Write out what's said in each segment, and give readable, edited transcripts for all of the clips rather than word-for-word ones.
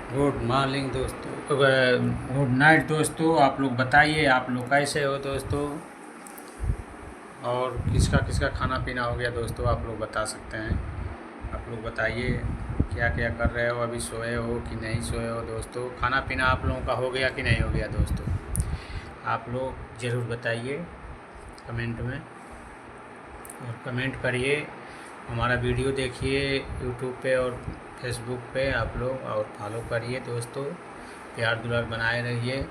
Good morning दोस्तों, good night दोस्तों। आप लोग बताइए, आप लोग कैसे हो दोस्तों? और किसका किसका खाना पीना हो गया दोस्तों? आप लोग बता सकते हैं। आप लोग बताइए क्या क्या कर रहे हो, अभी सोए हो कि नहीं सोए हो दोस्तों? खाना पीना आप लोगों का हो गया कि नहीं हो गया दोस्तों? आप लोग ज़रूर बताइए कमेंट में, और कमेंट करिए। हमारा वीडियो देखिए यूट्यूब पे और फेसबुक पे आप लोग, और फॉलो करिए दोस्तों। प्यार दुलार बनाए रहिए।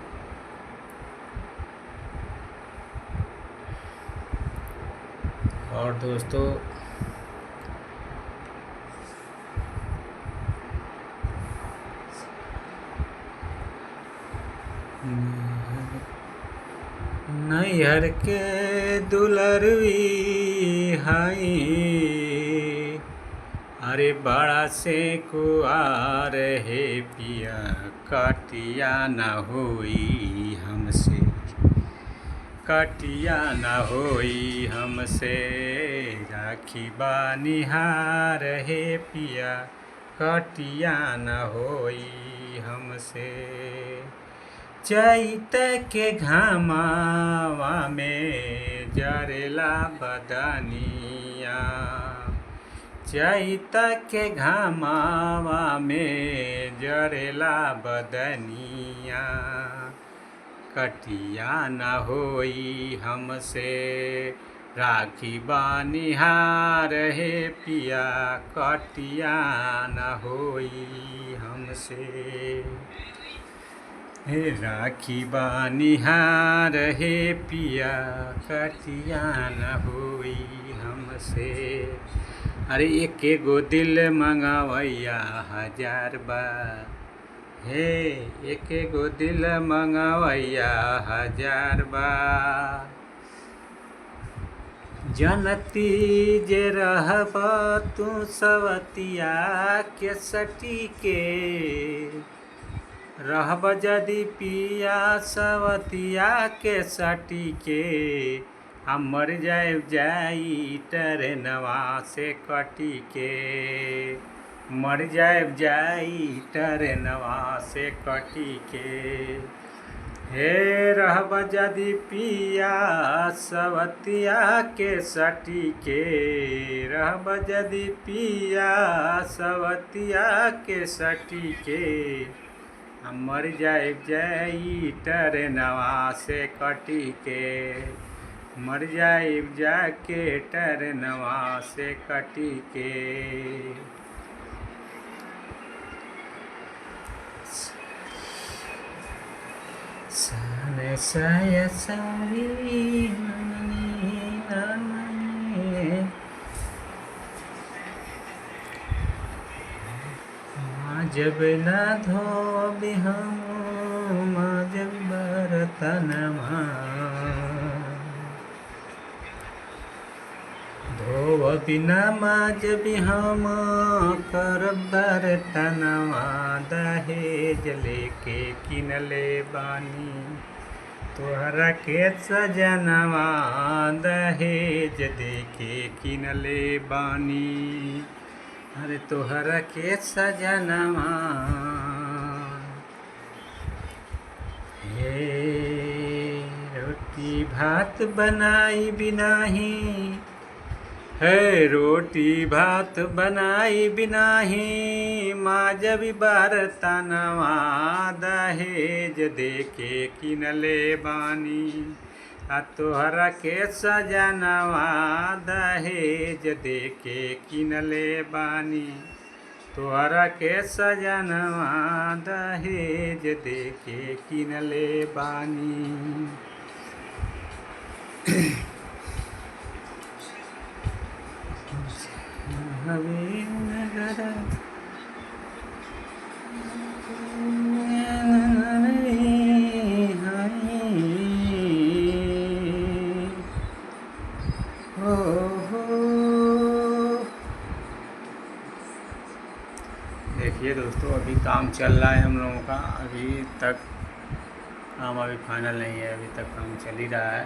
और दोस्तों नैहर के दुलरवी हाई, अरे बड़ा से कुआर है पिया, कटिया न होई हमसे, कटिया न होई हमसे। राखी बानिहार है पिया, कटिया न होई हमसे। चैत के घामावा में जरेला बदनिया, चैत के घामावा में जरेला बदनिया। कटिया न होई हमसे, राखी बानिहार है पिया, कटिया न होई हमसे। हे राखी बानिहार है पिया, कटिया न होई हमसे। अरे एक गो दिल मंगावैया हजार बार, हे एक गो दिल मंगावैया हजार बार। जनती जे रहब तू सवतिया के सटी के, रहब जदि पिया सवतिया के सटी के। हम मर जाई ट्रेनवा से कटी के, मर जाई ट्रेनवा से कटी के। हे रहब जदि पिया सवतिया के सटी के, रहब जदि पिया सवतिया के सटी के। हम मर जाई ट्रेनवा से कटी के, मर जाके ट्रेनवा से कटी के। साने साया सारी जब ना धोबी हम जब बरतनमा, धोब बिना जब हम कर बरतनवा। दहेज लेके किनले बानी तोहरा के सजनवा, दहेज देके किनले बानी अरे तोहरा के सजनवा। हे रोटी भात बनाई बिनाही, है रोटी भात बनाई बिनाही, माँ जब बरतनवा दहेज देके किनले बानी। आ तोहरा के सजनवा दहेज देके किनले बानी, तोहरा के सजनवा दहेज देके किनले बानी। हवे नगर देखिए दोस्तों, अभी काम चल रहा है हम लोगों का। अभी तक काम अभी फाइनल नहीं है, अभी तक काम चल ही रहा है।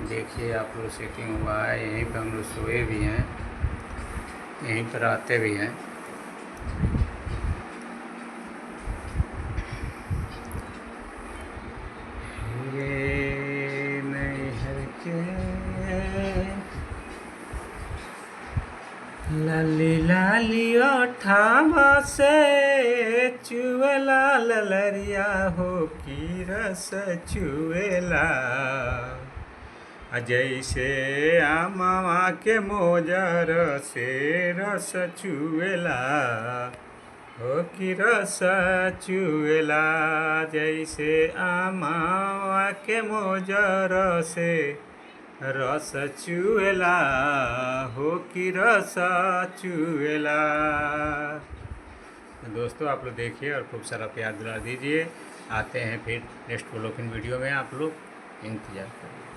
देखिए आप लोग, सेटिंग हुआ है, यहीं पर हम लोग सोए भी हैं, यहीं पर आते भी हैं। ओठावा से चुएला ललरिया हो की रस चुएला जैसे आमवा के मोजर से रस चुएला हो की रस चुएला जैसे आमवा के मोजर से रस चुएला हो कि रस चुएला। दोस्तों आप लोग देखिए और खूब सारा प्यार दिला दीजिए। आते हैं फिर नेक्स्ट ब्लॉगिंग वीडियो में, आप लोग इंतज़ार करिए।